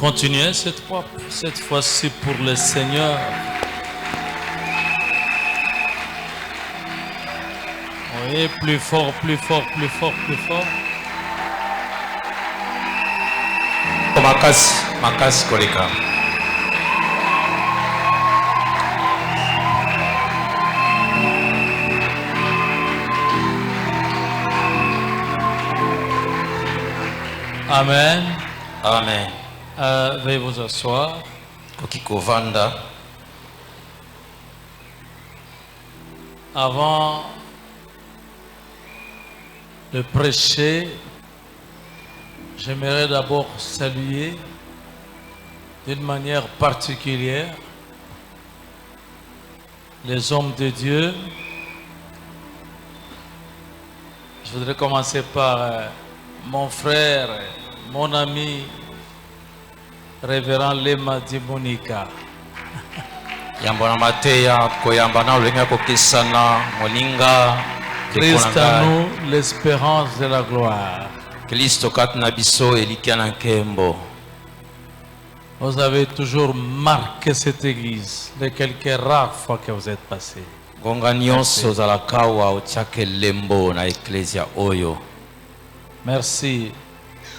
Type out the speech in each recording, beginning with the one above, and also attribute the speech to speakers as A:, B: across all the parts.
A: Continuez cette fois-ci pour le Seigneur. Oui, plus fort, plus fort, plus fort, plus fort.
B: Makasi koleka.
A: Amen.
B: Amen.
A: Veuillez vous asseoir.
B: Kokikovanda.
A: Avant de prêcher, j'aimerais d'abord saluer d'une manière particulière les hommes de Dieu. Je voudrais commencer par mon frère, mon ami, révérend Lema Dimonika.
B: Yambona mateya koyambana ulenga kokisana moninga.
A: Christ à nous l'espérance de la gloire.
B: Kristo katina biso elikiana nkembo.
A: Vous avez toujours marqué cette église les quelques rares fois que vous êtes passé.
B: Gonga nyonso zalakawa ochake lembo na eklesia oyo.
A: Merci.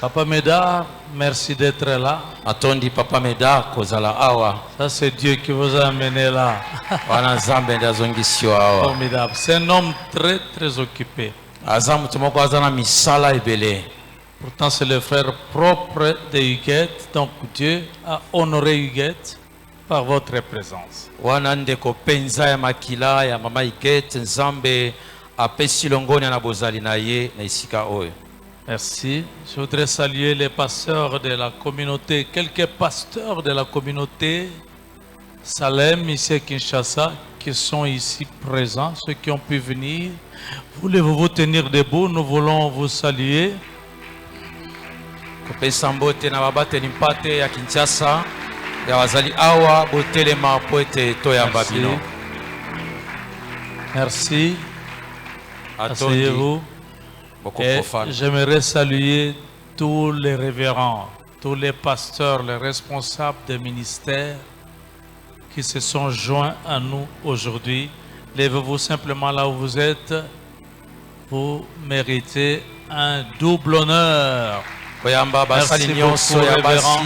A: Papa Médard, merci d'être là.
B: Atondi Papa Médard kozala awa.
A: Ça c'est Dieu qui vous a amené là.
B: Wana Nzambe ndazongisio awa.
A: Formidable. C'est un homme très très occupé.
B: Azamu tumoko azana misala ebele.
A: Pourtant c'est le frère propre de Huguette. Donc Dieu a honoré Huguette par votre présence.
B: Wana ndeko penza ya makila ya mama Huguette Nzambe apesi longoni na bozali na ye na isika oyo.
A: Merci. Je voudrais saluer les pasteurs de la communauté, quelques pasteurs de la communauté Salem, ici à Kinshasa, qui sont ici présents, ceux qui ont pu venir. Voulez-vous vous tenir debout? Nous voulons vous saluer.
B: Kopesa mbote na babateli mpate ya Kinshasa ya wazali awa botelema po ete toyamba bino.
A: Merci. Asseyez-vous. Et j'aimerais saluer tous les révérends, tous les pasteurs, les responsables des ministères qui se sont joints à nous aujourd'hui. Levez-vous simplement là où vous êtes. Vous méritez un double honneur.
B: Merci beaucoup, révérend.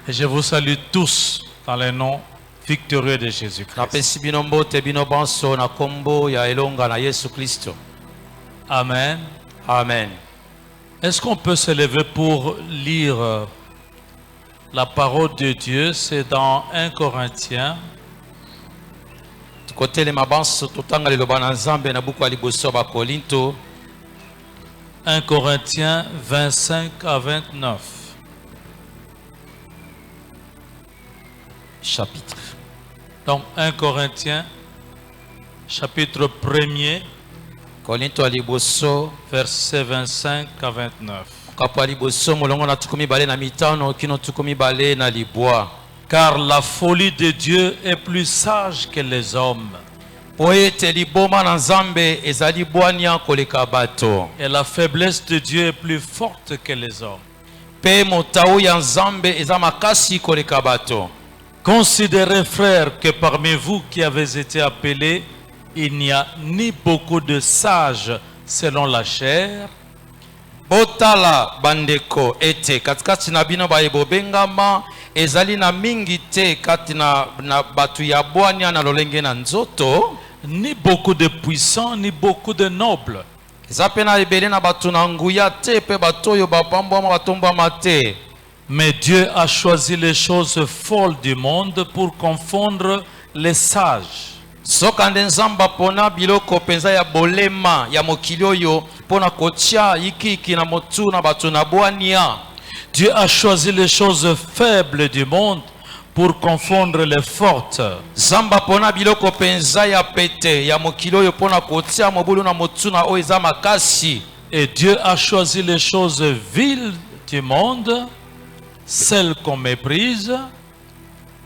A: Et je vous salue tous dans les noms victorieux de Jésus-Christ. Amen.
B: Amen.
A: Est-ce qu'on peut se lever pour lire la parole de Dieu? C'est dans 1 Corinthiens. 1 Corinthiens 25 à 29.
B: Chapitre.
A: Donc 1 Corinthiens, chapitre 1er, verset 25 à 29. Car la folie de Dieu est plus sage que les hommes. Et la faiblesse de Dieu est plus forte que les hommes. Considérez, frères, que parmi vous qui avez été appelés, il n'y a ni beaucoup de sages selon la chair,
B: Botala bandeko ete katikati na bino bayebo bengama ezali na mingi te kati na batu ya bwania na lolenge na nzoto,
A: ni beaucoup de puissants, ni beaucoup de nobles.
B: Eza pe na ebele na batu na nguya te pe batoyo bapambwama batombwama te.
A: Mais Dieu a choisi les choses folles du monde pour confondre les sages.
B: Sokande Nzamba pona biloko penza ya bolema ya mokili oyo pona kotia ikiki na motu na batu na bwania.
A: Dieu a choisi les choses faibles du monde pour confondre les fortes.
B: Zamba pona biloko penza ya pete ya mokili oyo pona kotia mobulu na motu na oyo eza makasi.
A: Et Dieu a choisi les choses viles du monde, celles qu'on méprise,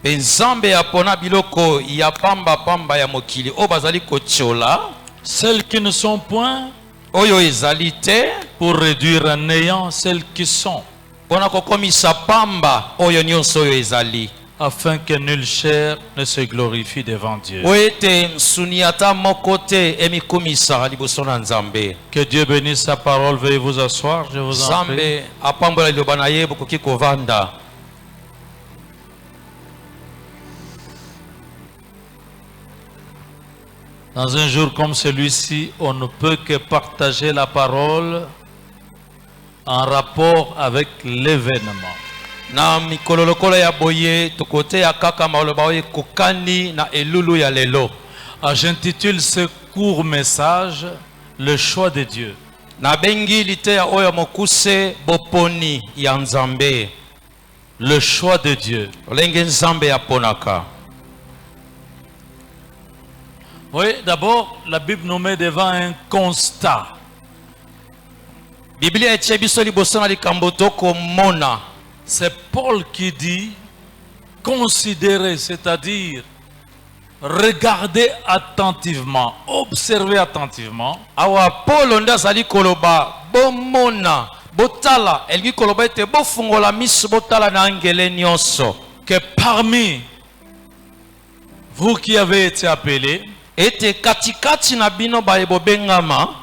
B: Nzambe apona biloko ya pamba pamba ya mokili o bazali kotiola,
A: celles qui ne sont point,
B: oyo ezali te,
A: pour réduire à néant celles qui sont,
B: pona kokomisa pamba oyo nyonso oyo ezali,
A: afin que nulle chair ne se glorifie devant Dieu.
B: oete msuni ata moko te emikumisaka liboso na Nzambe.
A: Que Dieu bénisse sa parole. Veuillez vous asseoir, je vous en prie.
B: Nzambe apambola liloba na ye bokoki kovanda.
A: Dans un jour comme celui-ci, on ne peut que partager la parole en rapport avec l'événement.
B: Na mikolo lokola ya boye tokote ya kaka maloba oyo kokani na elulu ya lelo.
A: J'intitule ce court message le choix de Dieu.
B: Na bengi liteya oyo mokuse boponi ya Nzambe.
A: Le choix de Dieu.
B: Olenge Nzambe aponaka.
A: Oui, d'abord, la Bible nous met devant un constat.
B: Biblia etie biso liboso na likambo tokomona.
A: C'est Paul qui dit considérez, c'est-à-dire regardez attentivement, observez attentivement.
B: Awa Paul nda zali koloba bomona botala elgi koloba ete bofungola miso botala na ngele nyonso.
A: Que parmi vous qui avez été appelés,
B: ete katikati na bino baye bobengama,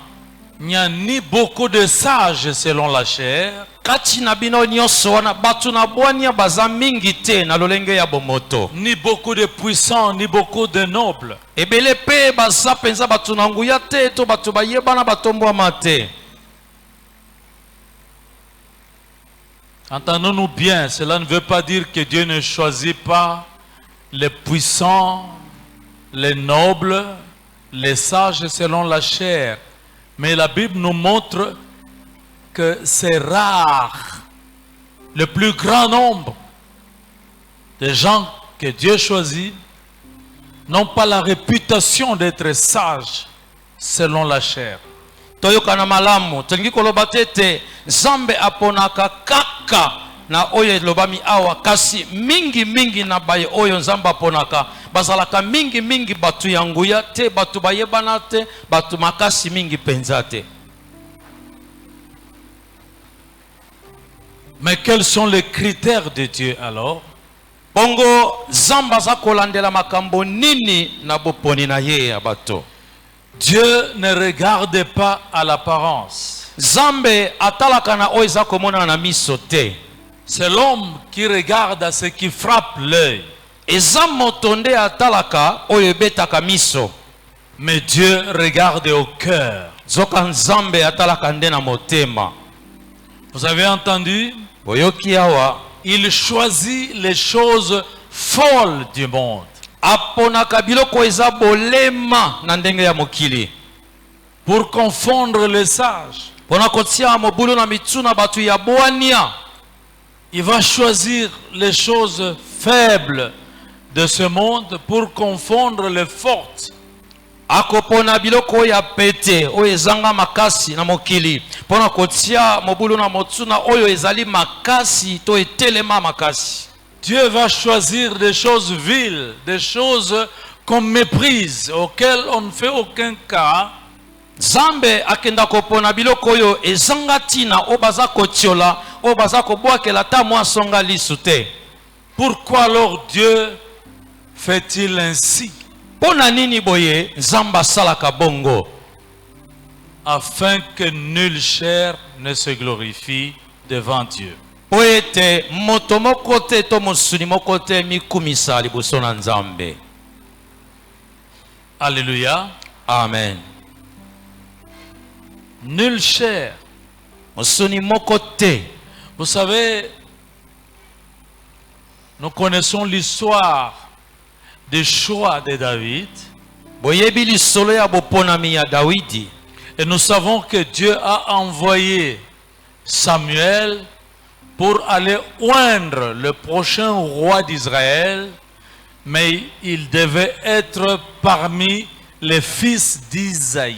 A: il n'y a ni beaucoup de sages selon la chair,
B: kati na bino nyonso wana batu na bwania baza mingi te na lolenge ya bomoto,
A: ni beaucoup de puissants, ni beaucoup de nobles.
B: ebele pe baza penza batu na nguya te to batu bayebana batombwama te.
A: Entendons-nous bien, cela ne veut pas dire que Dieu ne choisit pas les puissants, les nobles, les sages selon la chair. Mais la Bible nous montre que c'est rare. Le plus grand nombre de gens que Dieu choisit n'ont pas la réputation d'être sages selon la chair.
B: Toyokana malamu tolingi koloba tete Nzambe aponaka kaka na oyo lobami awa, kasi mingi na baye oyo Nzambe aponaka bazalaka mingi batu yanguya te, batu bayebana te, batu makasi mingi penza te.
A: Mais quels sont les critères de Dieu alors?
B: Bongo Nzambe aza kolandela makambo nini na boponi na ye ya bato?
A: Dieu ne regarde pas à l'apparence.
B: Nzambe atalaka na oyo eza komona na miso te.
A: C'est l'homme qui regarde à ce qui frappe l'œil.
B: Eza moto nde atalaka oyo ebetaka miso.
A: Mais Dieu regarde au cœur.
B: Zoka Nzambe atalaka nde na motema.
A: Vous avez entendu?
B: Boyoki awa,
A: il choisit les choses folles du monde.
B: Aponaka biloko eza bolema na ndenge ya mokili,
A: pour confondre les sages.
B: Pona kotia mobulu na mituna batu ya bwania.
A: Il va choisir les choses faibles de ce monde pour confondre les fortes.
B: Akopona biloko ya pete oyo ezanga makasi na mokili, pona kotia mobulu na motuna oyo ezali makasi to etelema makasi.
A: Dieu va choisir des choses viles, des choses qu'on méprise, auxquelles on ne fait aucun cas.
B: Nzambe akenda kopona biloko oyo ezanga tina o baza kotiola o baza kobwakela ta mwa songa lisu te.
A: Pourquoi alors Dieu fait-il ainsi?
B: Pona nini boye Nzambe asalaka bongo?
A: Afin que nulle chair ne se glorifie devant Dieu.
B: Poete moto moko te to mosuni moko te mikumisa liboso na Nzambe.
A: Alléluia.
B: Amen.
A: Nulle chair.
B: Mosuni moko te.
A: Vous savez, nous connaissons l'histoire du choix de David.
B: Boyebi lisolo ya boponami ya Dawidi.
A: Et nous savons que Dieu a envoyé Samuel pour aller oindre le prochain roi d'Israël, mais il devait être parmi les fils d'Isaïe.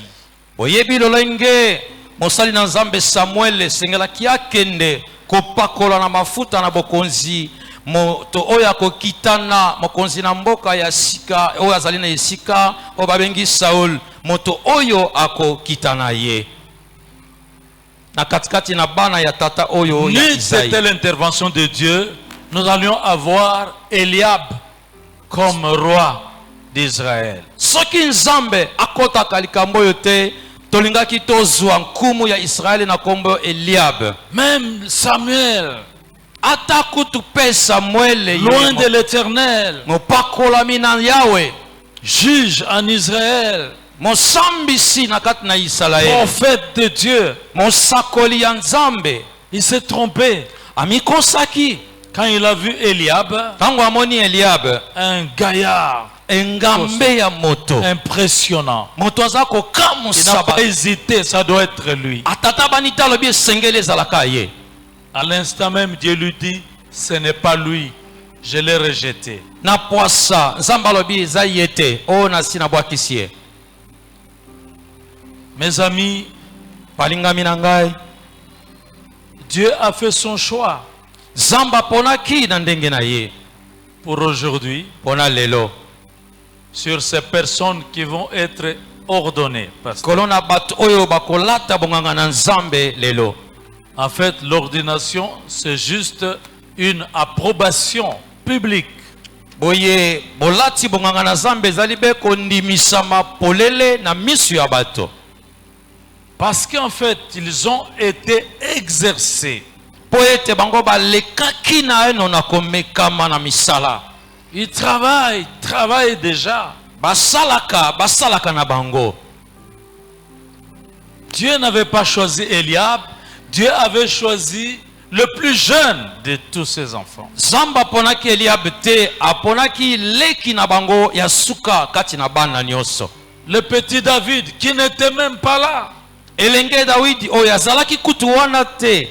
B: Boyebi lolenge mosali na Nzambe Samuel sengela kiakende kopakola na mafuta na bokonzi moto oya kokitana mokonzi na mboka ya sika oyo azali na esika o babengi Saul, moto oyo akokitana ye.
A: Nulle c'était l'intervention de Dieu, nous allions avoir Eliab comme roi d'Israël.
B: Soki nzambe akotaka likambo yote tolingaki tozwa nkumu ya Israeli na kombo Eliab.
A: Même Samuel,
B: atakutu pe Samuel
A: loin de l'Éternel,
B: mopakolami na Yahweh,
A: juge en Israël,
B: mosambisi na kati na Israël,
A: prophète de Dieu,
B: mosakoli ya nzambe.
A: Il s'est trompé
B: Amikosaki
A: quand il a vu Eliab,
B: tango amoni Eliab,
A: un gaillard
B: engambe ya moto
A: impressionnant.
B: Moto azako kamu
A: Il n'a pas hésité, ça doit être lui.
B: atata banita lobi sengele zalaka ye.
A: À l'instant même, Dieu lui dit, ce n'est pas lui, je l'ai rejeté.
B: Na poasa nzamba lobi za yete o na sina bwakisi ye.
A: Mes amis,
B: Balingami na ngai,
A: Dieu a fait son choix
B: zamba ponaki na ndenge na ye
A: pour aujourd'hui
B: pona lelo
A: sur ces personnes qui vont être ordonnées.
B: kolona bat oyo bakolata bonganga na nzambe lelo.
A: En fait, l'ordination, c'est juste une approbation publique.
B: Boye bolati bonganga na nzambe ezali be kondimisama polele na misu ya bato.
A: Parce qu'en fait, ils ont été exercés.
B: Poete bango balekaki na eno na komekama na misala.
A: Ils travaillent déjà.
B: Basalaka na bango.
A: Dieu n'avait pas choisi Eliab, Dieu avait choisi le plus jeune de tous ses enfants.
B: Zamba ponaki Eliab te aponaki leki na bango ya suka kati na bana nyoso.
A: Le petit David qui n'était même pas là.
B: Elenge Dawidi oyo azalaki kutu wana te.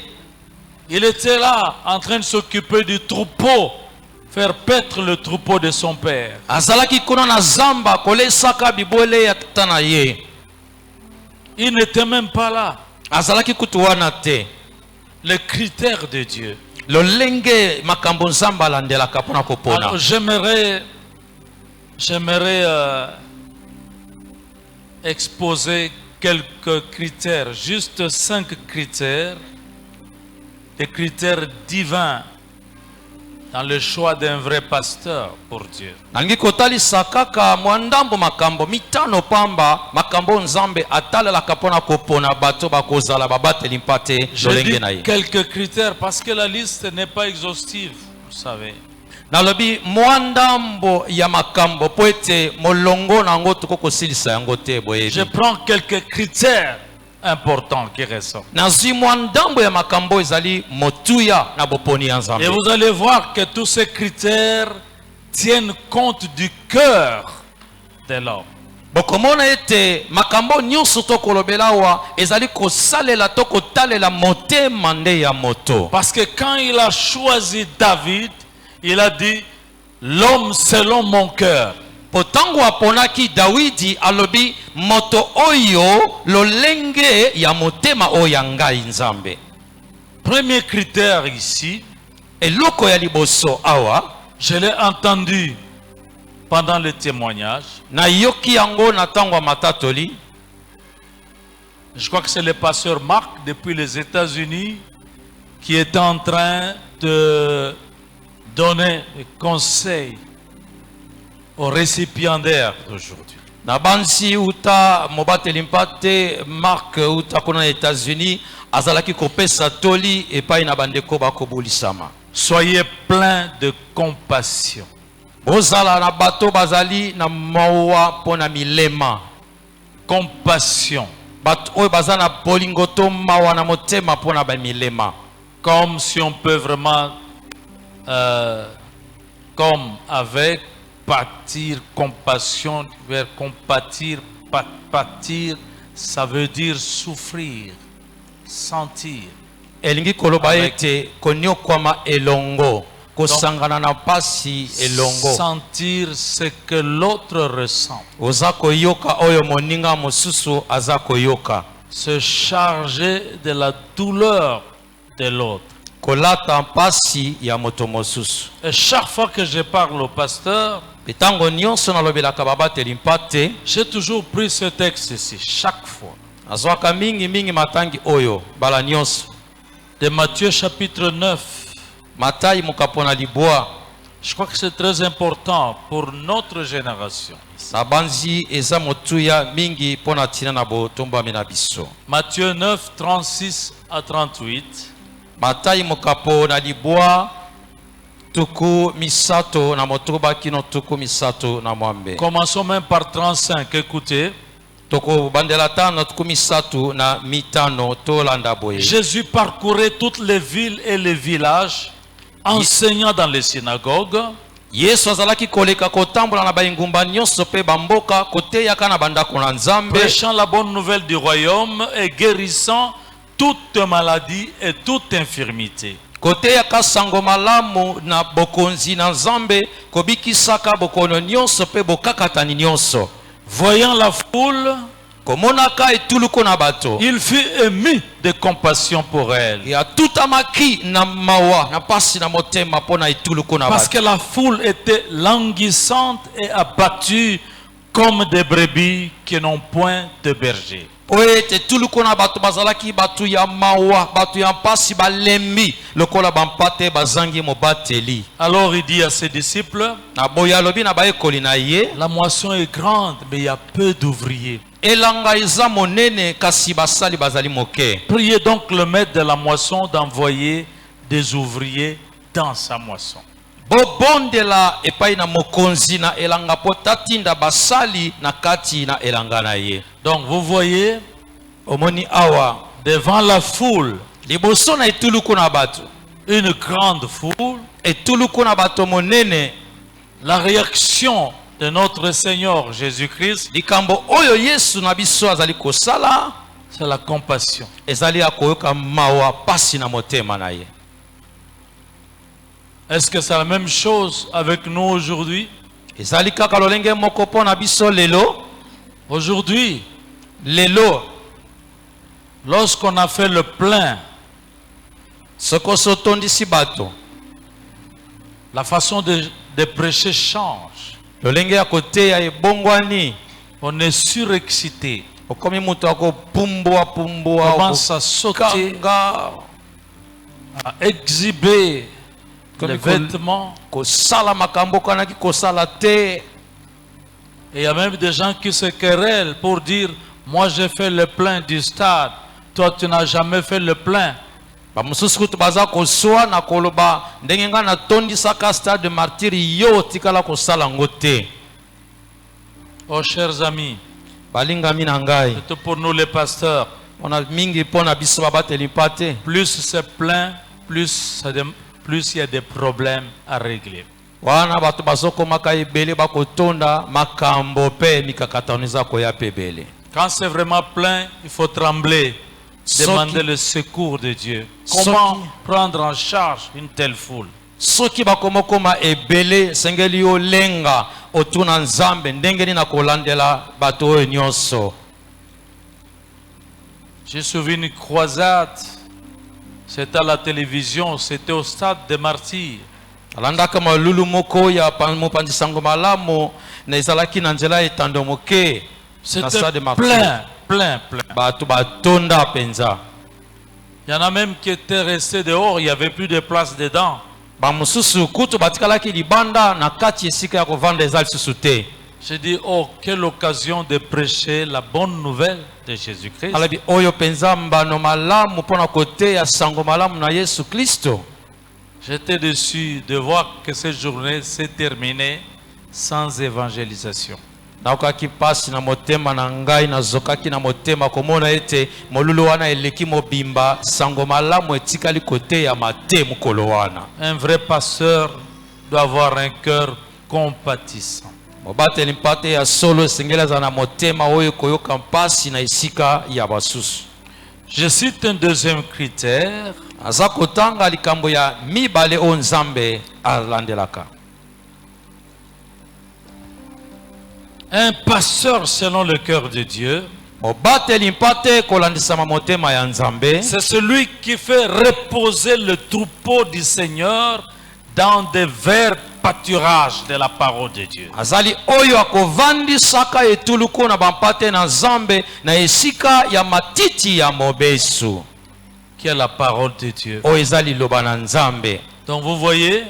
A: Il était là en train de s'occuper du troupeau, faire paître le troupeau de son père.
B: Azalaki kuna na zamba kolesaka bibwele ya tata na ye.
A: Il n'était même pas là.
B: Azalaki kutu wana te.
A: Le critère de Dieu.
B: Lolenge makambo nzamba landelaka pona kopona.
A: Alors j'aimerais exposer quelques critères, juste 5 critères, des critères divins dans le choix d'un vrai pasteur pour Dieu.
B: Nangi kotalisa kaka mwandambo makambo mitano pamba makambo nzambe atalelaka pona kopona bato bakozala babateli mpate lolenge na ye.
A: Je dis quelques critères parce que la liste n'est pas exhaustive, vous savez.
B: Nalobi mwandambo ya makambo po ete molongo nango tokokosilisa yango te boyebi.
A: Je prends quelques critères importants qui ressortent.
B: Nazwi mwandambo ya makambo ezali motuya na boponi ya nzambe.
A: Et vous allez voir que tous ces critères tiennent compte du cœur de l'homme.
B: Bokomona ete makambo nyonso tokolobela awa ezali kosalela to kotalela motema nde ya moto.
A: Parce que quand il a choisi David, il a dit l'homme selon mon cœur.
B: Potango aponaki Dawidi alobi moto oyo lolenge ya motema oya ngai nzambe.
A: Premier critère ici,
B: eloko ya liboso awa,
A: je l'ai entendu pendant le témoignage.
B: Na yoki yango na tango matatoli.
A: Je crois que c'est le pasteur Marc depuis les États-Unis qui est en train de donner des conseils aux récipiendaires d'aujourd'hui.
B: Na bansi uta mobateli mpate Marc uta kuna États-Unis azalaki kopesa toli epai na bandeko bakobulisama.
A: Soyez pleins de compassion.
B: Bozala na bato bazali na mawa pona milema.
A: Compassion.
B: Bato oyo bazana bolingoto mawa na motema pona ba milema.
A: Comme si on peut vraiment comme avec pâtir, compassion, vers compatir, pâtir, ça veut dire souffrir, sentir.
B: Elingi koloba ete konyo kwama elongo, kosangana na pasi elongo.
A: Sentir ce que l'autre ressent.
B: Ozako yoka oyo moninga mosusu azako yoka.
A: Se charger de la douleur de l'autre.
B: Kolata pasi ya moto mosusu.
A: Et chaque fois que je parle au pasteur,
B: Petango nyonso na lobela kababa telimpate.
A: j'ai toujours pris ce texte ici, chaque fois.
B: azwaka mingi mingi matangi oyo bala nyonso.
A: De Matthieu chapitre 9.
B: Matayi mokapona libwa.
A: Je crois que c'est très important pour notre génération.
B: Sabanzi eza motuya mingi pona tina na botomba mina biso.
A: Matthieu 9, 36 à 38.
B: Matayi mokapona libwa tuku misato na motoba kino tuku misato na mwambe.
A: Commençons même par 35, écoutez. Jésus parcourait toutes les villes et les villages, enseignant dans les synagogues, prêchant la bonne nouvelle du royaume et guérissant toute maladie et toute infirmité. Voyant la foule, il fut ému de compassion pour elle. Parce que la foule était languissante et abattue comme des brebis qui n'ont point de berger. Alors il dit à ses disciples, la moisson est grande, mais il y a peu d'ouvriers. Priez donc le maître de la moisson d'envoyer des ouvriers dans sa moisson. Donc vous voyez, devant la foule, une grande foule, la réaction de notre Seigneur Jésus-Christ, c'est la compassion. Est-ce que c'est la même chose avec nous aujourd'hui? Aujourd'hui, lorsqu'on a fait le plein, la façon de prêcher change. On est surexcité. On commence à sauter, à exhiber les vêtements. Et il y a même des gens qui se querellent pour dire, moi j'ai fait le plein du stade, toi tu n'as jamais fait le plein. Oh chers amis, c'est pour nous les pasteurs, plus c'est plein, plus il y a des problèmes à régler. Quand c'est vraiment plein, il faut trembler, demander le secours de Dieu. Comment prendre en charge une telle foule? J'ai suivi une croisade, c'était à la télévision, c'était au stade des Martyrs. C'était plein. Il y en a même qui étaient restés dehors, il n'y avait plus de place dedans. J'ai dit, oh, quelle occasion de prêcher la bonne nouvelle de Jésus-Christ. J'étais déçu de voir que cette journée s'est terminée sans évangélisation. Un vrai pasteur doit avoir un cœur compatissant. Je cite un deuxième critère. Un pasteur selon le cœur de Dieu, c'est celui qui fait reposer le troupeau du Seigneur dans des verts pâturages de la parole de Dieu.
B: Azali oyo akovandi saka etuluko na bampate na Nzambe na esika ya matiti ya mobesu.
A: Qui est la parole de Dieu.
B: O ezali loba na Nzambe.
A: Donc vous voyez,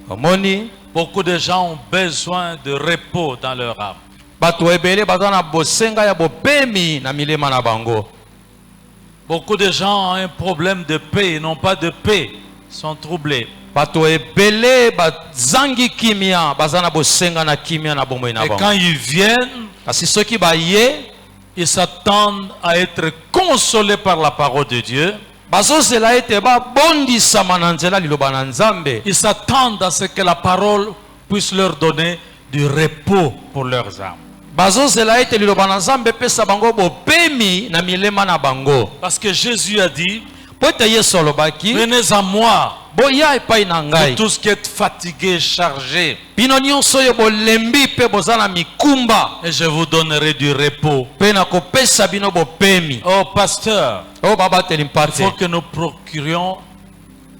B: omoni
A: beaucoup de gens ont besoin de repos dans leur âme.
B: Bato ebele bazana bosenga ya bopemi na milema na bango.
A: Beaucoup de gens ont un problème de paix, n'ont pas de paix, sont troublés.
B: Bato ebele bazangi kimia bazana bosenga na kimia na bomoi na
A: Et
B: bango.
A: quand ils viennent,
B: Kasi soki baye
A: ils s'attendent à être consolés par la parole de Dieu.
B: bazozela ete babondisama na nzela liloba na Nzambe.
A: Ils s'attendent à ce que la parole puisse leur donner du repos pour leurs âmes.
B: Bazozela ete liloba na Nzambe pesa bango bopemi na milema na bango.
A: Parce que Jésus a dit,
B: Po ete Yesu alobaki,
A: venez à moi,
B: boya epai na
A: vous
B: ngai.
A: tous qui êtes fatigués, chargés,
B: Bino nyonso oyo bolembi pe bozala mikumba,
A: et je vous donnerai du repos.
B: pe na kopesa bino bopemi.
A: Oh pasteur,
B: O babateli
A: il
B: mpate.
A: faut que nous procurions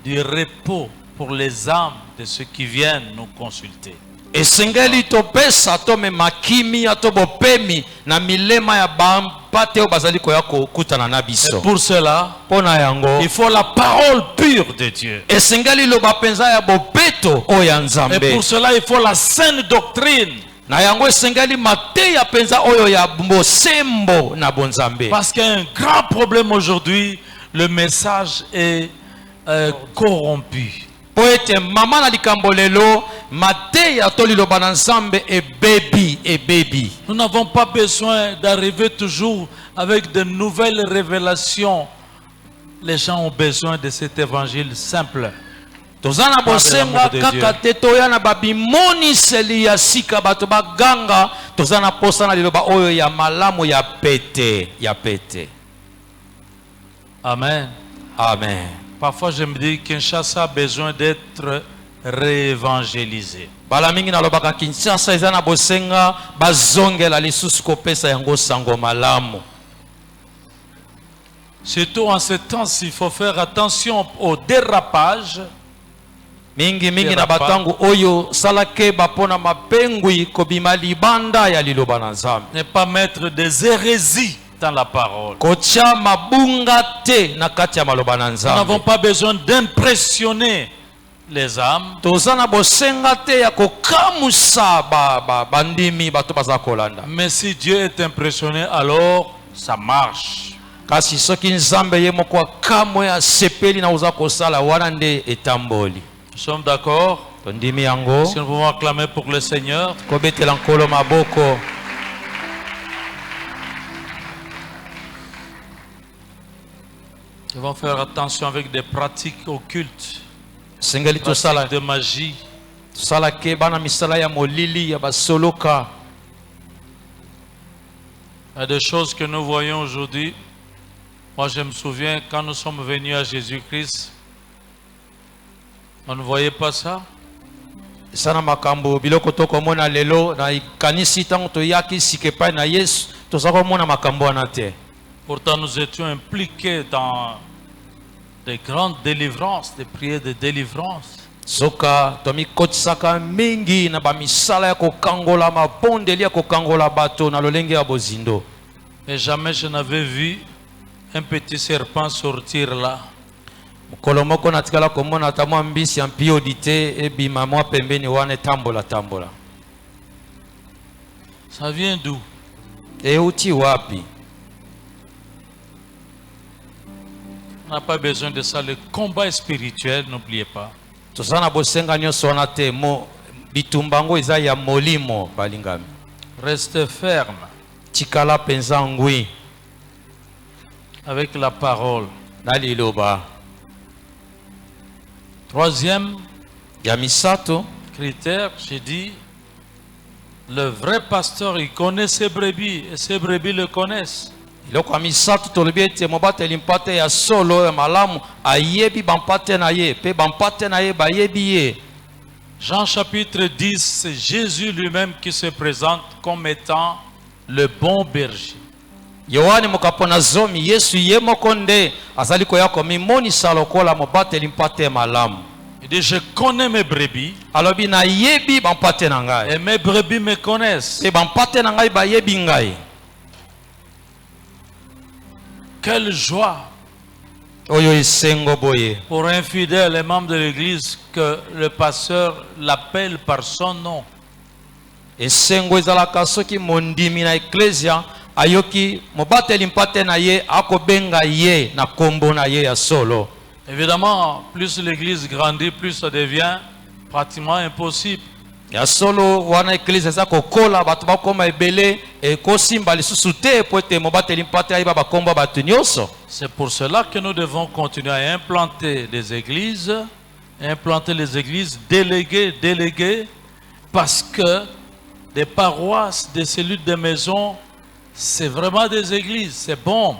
A: du repos pour les âmes de ceux qui viennent nous consulter.
B: Esengeli topesa tomema kimia to bopemi na milema ya bampate oyo bazali koya kokutana na
A: Et
B: biso.
A: pour cela,
B: Pona yango
A: il faut la parole pure de Dieu.
B: esengeli loba penza ya bopeto oyo ya
A: Et
B: Nzambe.
A: pour cela, il faut la saine doctrine.
B: Na yango esengeli mateya penza oyo ya bosembo na bonzambe.
A: Parce qu'il y a un grand problème aujourd'hui, le message est corrompu.
B: Po ete mama na likambo lelo mateya to liloba na Nzambe ebebi.
A: Nous n'avons pas besoin d'arriver toujours avec de nouvelles révélations. Les gens ont besoin de cet évangile simple.
B: Tozana bosenga kaka te toya na babimoniseli ya sika bato baganga. Tozana posa na liloba oyo ya malamu ya pete.
A: Amen.
B: Amen.
A: Parfois je me dis que Kinshasa a besoin d'être réévangélisé.
B: Bala mingi na lobaka Kinshasa ezana bosenga bazongela lisusu kopesa yango sango malamu.
A: Surtout en ce temps, il faut faire attention au dérapage.
B: Mingi na batangu oyo salake bapona mapengwi kobima libanda ya liloba na Nzambe.
A: Ne pas mettre des hérésies dans la parole.
B: Kocha mabunga te na kati ya maloba na
A: Nous n'avons
B: Nzambe.
A: pas besoin d'impressionner les âmes.
B: Tozana bosenga te ya kokamusa bandimi bato baza kolanda.
A: Mais si Dieu est impressionné, alors ça marche.
B: Kasi soki Nzambe ye moko akamwe asepeli na uza kosala wana nde etamboli.
A: Nous sommes d'accord?
B: Tondimi yango
A: Si nous pouvons acclamer pour le Seigneur.
B: kobetela nkolo maboko.
A: Nous devons faire attention avec des pratiques occultes,
B: Sengeli tosala
A: pratiques de magie.
B: tosala ke bana misala ya molili ya basoloka.
A: Il y a des choses que nous voyons aujourd'hui. Moi, je me souviens quand nous sommes venus à Jésus-Christ, on ne voyait pas ça.
B: Sana makambo biloko tokomona lelo na ikanisi tango toyaki sikepai na Yesu tozaka komona makambo wana te.
A: Pourtant, nous étions impliqués dans des grandes délivrances, des prières de délivrance.
B: Soka tomikotisaka mingi na bamisala ya kokangola mabondeli ya kokangola bato na lolenge ya bozindo.
A: Mais jamais je n'avais vu un petit serpent sortir là.
B: Mokolo moko natikala komona ata mwa mbisi ya mpiodi te ebima mwa pembeni wana etambola.
A: Ça vient d'où?
B: Euti wapi?
A: On n'a pas besoin de ça. Le combat est spirituel, n'oubliez pas.
B: Tozana bosenga nyonso wana te mo bitumbango eza ya molimo balingami.
A: Restez ferme
B: Tikala penza ngwi
A: avec la parole.
B: na liloba.
A: Troisième
B: Ya misato
A: critère, j'ai dit, le vrai pasteur, il connaît ses brebis et ses brebis le connaissent.
B: iloko ya misato tolobi ete mobateli mpate ya solo ya malamu ayebi bampate na ye pe bampate na ye bayebi ye.
A: Jean chapitre 10, c'est Jésus lui-même qui se présente comme étant le bon berger.
B: Yohane mokapona zomi Yesu ye moko nde azali koya komimonisa lokola mobateli mpate ya malamu.
A: Il dit, je connais mes brebis.
B: Et
A: mes brebis me connaissent. Quelle joie pour un fidèle et membre de l'église que le pasteur l'appelle par son nom. Évidemment, plus l'église grandit, plus ça devient pratiquement impossible.
B: C'est
A: pour cela que nous devons continuer à implanter les églises, déléguées, parce que des paroisses, des cellules de maison, c'est vraiment des églises, c'est bon.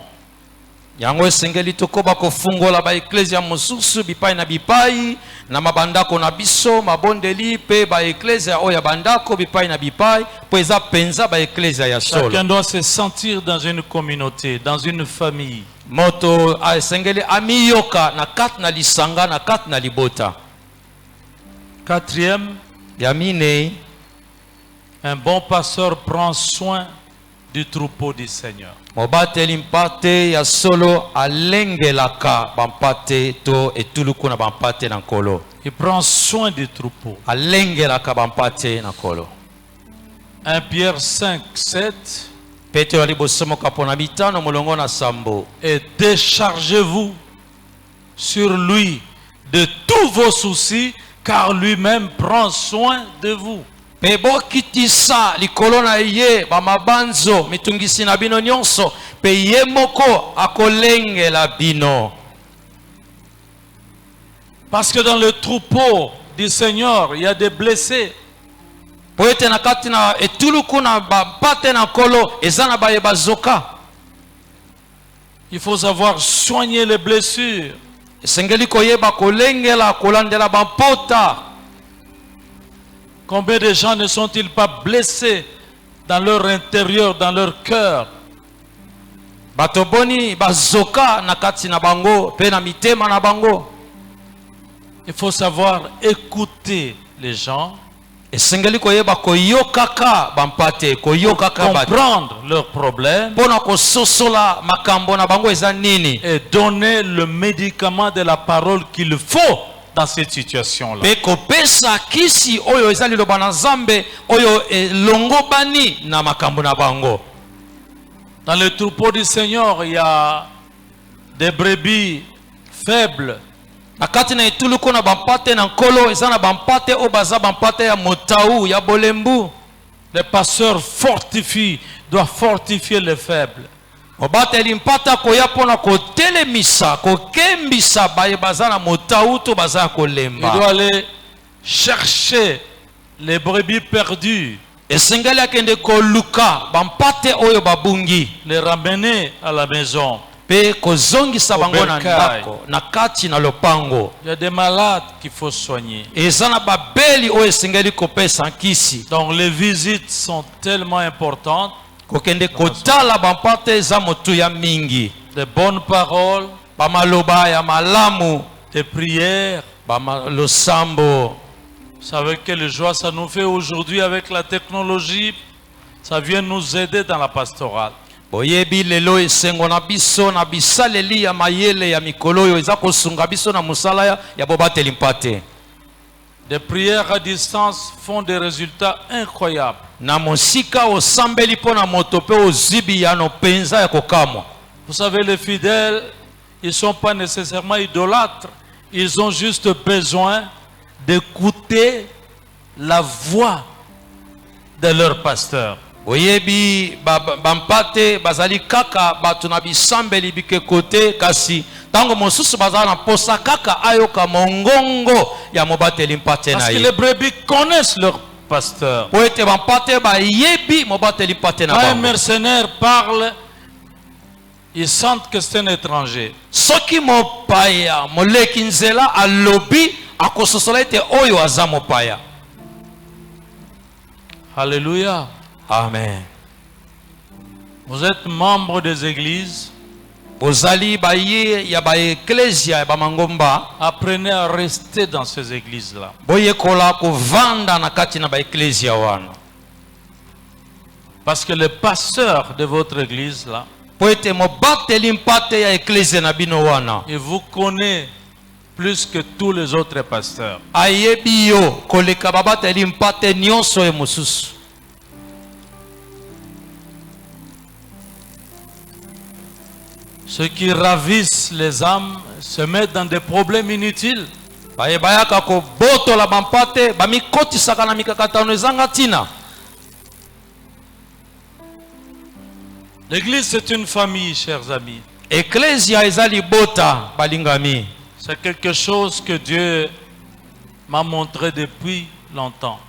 B: Yango esengeli tokoba kofungola ba eklezia mosusu bipai na bipai na mabandako na biso mabondeli pe ba eklezia oya bandako bipai na bipai po eza penza ba eklezia ya solo.
A: Chacun doit se sentir dans une communauté, dans une famille.
B: Moto esengeli amiyoka na kat na lisanga na kat na libota.
A: Quatrième,
B: yamine,
A: un bon pasteur prend soin du troupeau du Seigneur.
B: Mobateli mpate ya solo alengelaka bampate to etuluku na bampate na nkolo.
A: Il prend soin du troupeau.
B: Alengelaka bampate na nkolo.
A: 1 Pierre 5, 7.
B: Petro alibosomo kapona bitano molongo na sambo.
A: Et déchargez-vous sur lui de tous vos soucis, car lui-même prend soin de vous.
B: Pebo kitisa likolo na ye bamabanzo mitungisi na bino nyonso pe ye moko akolengela bino.
A: Parce que dans le troupeau du Seigneur, il y a des blessés.
B: Poete na kati na etuluku na bapate na kolo ezana baye bazoka.
A: Il faut savoir soigner les blessures.
B: Sengeli koyeba kolengela kolandela bampota.
A: Combien de gens ne sont-ils pas blessés dans leur intérieur, dans leur cœur?
B: Batoboni bazoka na kati na bango pe na mitema na bango.
A: Il faut savoir écouter les gens.
B: Esengeli koyeba koyokaka bampate koyokaka
A: comprendre leurs problèmes
B: pona kososola makambo na bango eza nini
A: et donner le médicament de la parole qu'il faut dans cette situation-là.
B: Peko pesa kisi oyo ezali loba na Nzambe oyo longo bani na makambo na bango.
A: Dans le troupeau du Seigneur, il y a des brebis faibles.
B: Nakati na etuluku na bampate na nkolo eza na bampate o baza bampate ya motau ya bolembu.
A: Les pasteurs doivent fortifier les faibles.
B: Obateli mpata koya pona kotelemisa kokembisa baye baza na motau to baza kolemba.
A: Il doit aller chercher les brebis perdues.
B: Esengeli akende koluka bampate oyo babungi,
A: les ramener à la maison.
B: Pe kozongisa bango na ndako na kati na lopango.
A: Il y a des malades qu'il faut soigner.
B: Ezana babeli oyo esengeli kopesa nkisi.
A: Donc les visites sont tellement importantes.
B: Kokende kotala bampate za motu ya mingi.
A: De bonnes paroles,
B: bamaloba ya malamu,
A: des prières,
B: bamalosambo.
A: Vous savez quelle joie ça nous fait aujourd'hui avec la technologie. Ça vient nous aider dans la pastorale.
B: Boyebi lelo esengo na biso na bisaleli ya mayele ya mikolo oyo eza kosunga biso na musala ya bobateli mpate.
A: Des prières à distance font des résultats incroyables.
B: Na mosika osambeli pona moto pe ozibi ya no penza ya kokamwa.
A: Vous savez, les fidèles, ils ne sont pas nécessairement idolâtres. Ils ont juste besoin d'écouter la voix de leur pasteur.
B: Oyebi bampate bazali kaka batu na bisambeli bike kote kasi tango mosusu bazala na posa kaka ayoka mongongo ya mobateli mpate na ye.
A: Parce que les brebis connaissent leur pasteur.
B: Poete bampate ba yebi mobateli mpate na
A: bango. Quand un
B: mercenaire
A: parle, ils sentent que c'est un étranger.
B: Soki mopaya moleki nzela alobi akososola ete oyo aza mopaya.
A: Alléluia.
B: Amen.
A: Vous êtes membre des églises. Apprenez à rester dans ces églises-là. Parce que le pasteur de votre église-là, il vous connaît plus que tous les autres pasteurs. Ceux qui ravissent les âmes se mettent dans des problèmes inutiles. L'église, c'est une famille, chers amis. C'est quelque chose que Dieu m'a montré depuis longtemps.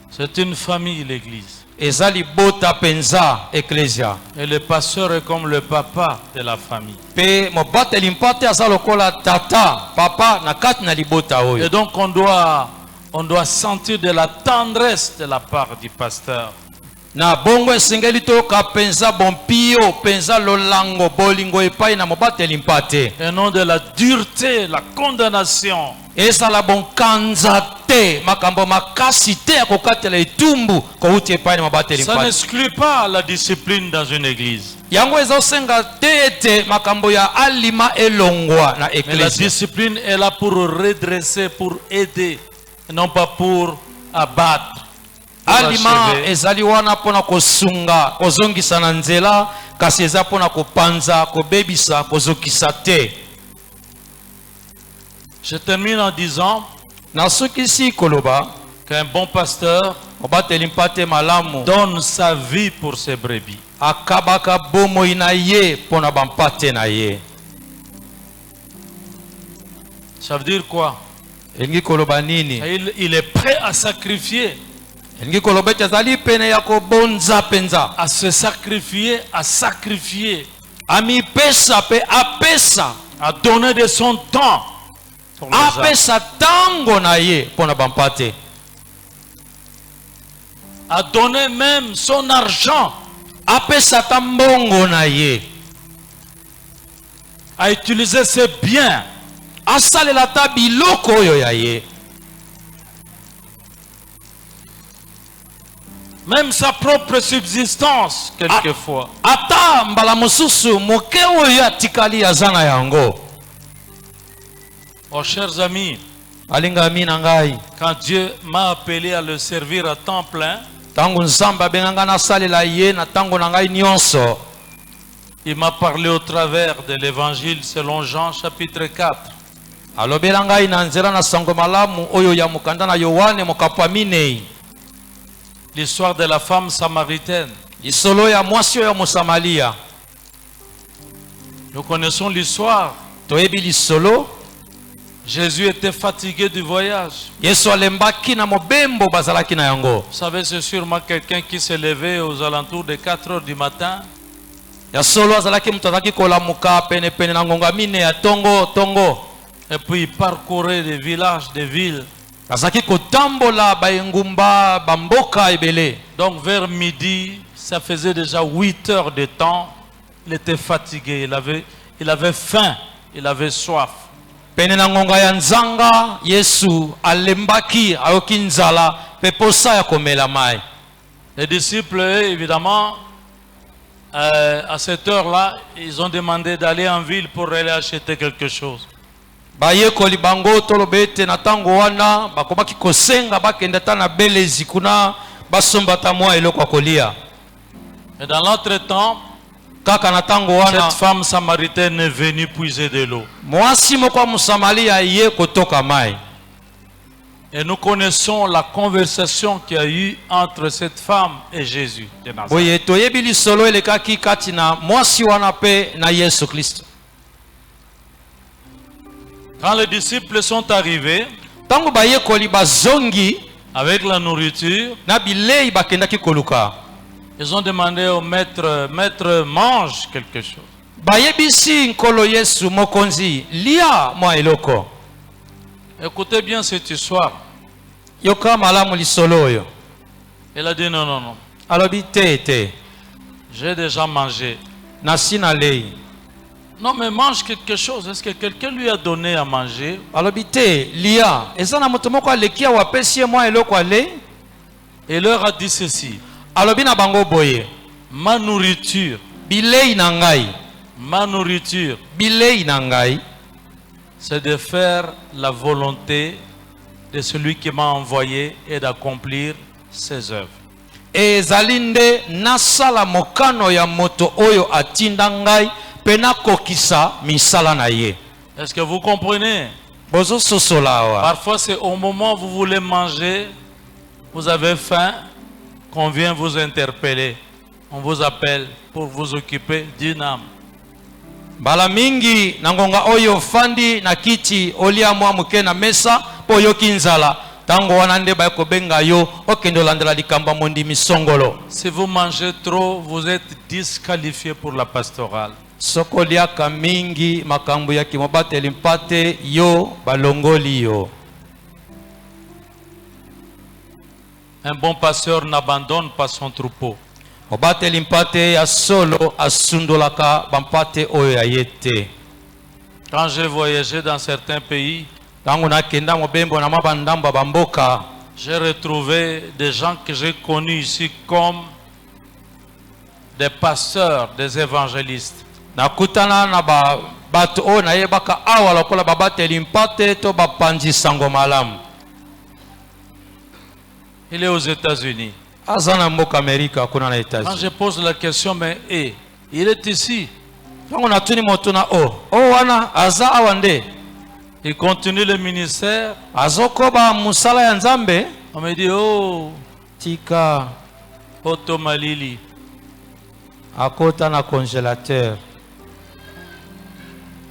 A: C'est une famille, l'église. Et le pasteur est comme le papa de la famille. Et donc on doit sentir de la tendresse de la part du pasteur. Et non de la dureté, la condamnation. Ça n'exclut pas la discipline dans une église. Mais la discipline est là pour redresser, pour aider, et non pas pour abattre.
B: Alima ezaliwana pona kosunga kozongisa na nzela kasi eza pona kopanza kobebisa kozokisa te.
A: Je termine en disant qu'un bon pasteur donne sa vie pour ses brebis. Ça veut dire quoi? Il est prêt à sacrifier. À se sacrifier, à donner de son temps. À donner même son argent. À utiliser ses biens. Même sa propre subsistance, quelquefois. Oh, chers amis, quand Dieu m'a appelé à le servir à temps plein, il m'a parlé au travers de l'évangile selon Jean chapitre 4. L'histoire de la femme samaritaine. Nous connaissons l'histoire. Jésus était fatigué du voyage. Vous savez, c'est sûrement quelqu'un qui s'est levé aux alentours de 4 heures du matin. Et puis il parcourait des villages, des villes. Donc vers midi, ça faisait déjà 8 heures de temps. Il était fatigué, il avait faim, il avait soif. Les disciples, évidemment, à cette heure-là, ils ont demandé d'aller en ville pour aller acheter quelque chose. Et dans l'entretemps, cette femme samaritaine est venue puiser de l'eau. Et nous connaissons la conversation qu'il y a eu entre cette femme et Jésus de Nazareth. Quand les disciples sont arrivés avec la nourriture, ils ont demandé au maître, maître, mange quelque chose. Écoutez bien cette histoire. Il a dit non, non, non. J'ai déjà mangé.
B: Nasina lei.
A: Non, mais mange quelque chose. Est-ce que quelqu'un lui a donné à manger?
B: Alobite lia. Ezana motomoko alekia wapesi moi eloko ale.
A: Et leur a dit ceci.
B: Alobina bango boye.
A: Ma nourriture.
B: Bilei nangai.
A: Ma nourriture.
B: Bilei nangai.
A: C'est de faire la volonté de celui qui m'a envoyé et d'accomplir ses œuvres.
B: Ezalinde nasala mokano ya moto oyo atinda ngai pena kokisa misala na ye.
A: Est-ce que vous comprenez?
B: Bozo sosola.
A: Parfois c'est au moment où vous voulez manger, vous avez faim, qu'on vient vous interpeller. On vous appelle pour vous occuper d'une âme.
B: Bala mingi nangonga oyo fandi na kiti olia mwa muke na mesa po yo kinzala tango wanande ba ko benga yo okendo landela likamba mondi misongolo.
A: Si vous mangez trop, vous êtes disqualifié pour la pastorale.
B: Sokolia kamingi makambu ya kimobate limpate yo balongoli yo.
A: Un bon pasteur n'abandonne pas son troupeau.
B: Obate limpate ya solo asundolaka bampate oyo ya yete.
A: Quand j'ai voyagé dans certains pays, j'ai retrouvé des gens que j'ai connus ici comme des pasteurs, des évangélistes.
B: Nakutana na bato o na yebaka awa lokola babate limpate to bapanzi sango malamu.
A: Il est aux États-Unis.
B: Quand
A: je pose la question, mais il est ici. Il continue le ministère. On me dit, oh,
B: Tika
A: Otto Malili.
B: Akota na congélateur.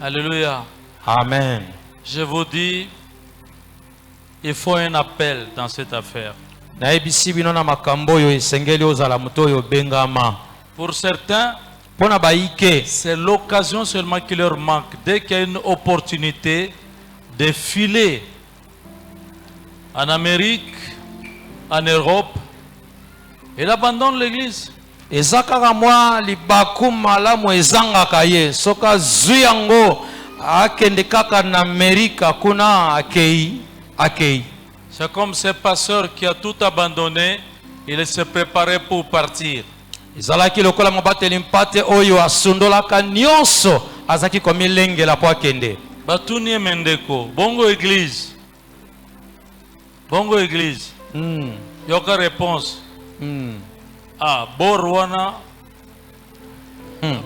A: Alléluia.
B: Amen.
A: Je vous dis, il faut un appel dans cette affaire. Pour certains, c'est l'occasion seulement qui leur manque. Dès qu'il y a une opportunité de filer en Amérique, en Europe, ils abandonnent l'église.
B: Ezakaka mwa libaku malamu ezangaka ye soka zuyango akende kaka na Amerika kuna akei.
A: C'est comme ce pasteur qui a tout abandonné, il se préparait pour partir.
B: Izalaki lokola mobateli mpate oyo asundolaka nyonso azaki komilengela po akende.
A: Batuni mendeko, bongo église. Bongo église. Yoka réponse. Ah, Borwana.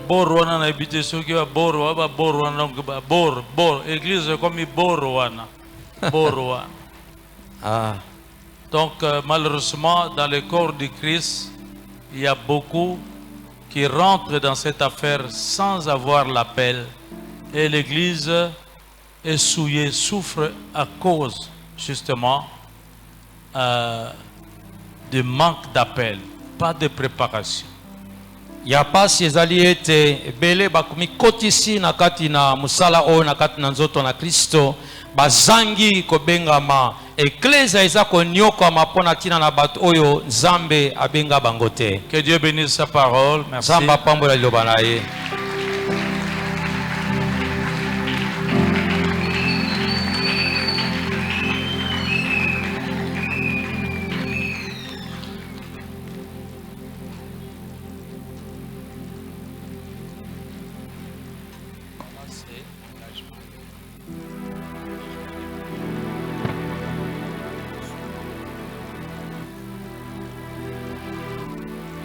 A: Borwana na habité ceux qui va Borwana, Bor, église comme Borwana. Borwana. Donc malheureusement dans le corps du Christ, il y a beaucoup qui rentrent dans cette affaire sans avoir l'appel. Et l'église est souillée, souffre à cause justement du manque d'appel, pas de préparation.
B: Ya pasi ezali ete bele bakumi kotisi na kati na musala o na kati na nzoto na Kristo bazangi kobengama eklezia eza konyokama mpona tina na bato oyo Nzambe abenga bango te.
A: Que Dieu bénisse sa parole. Merci.
B: Nzambe apambola liloba na ye.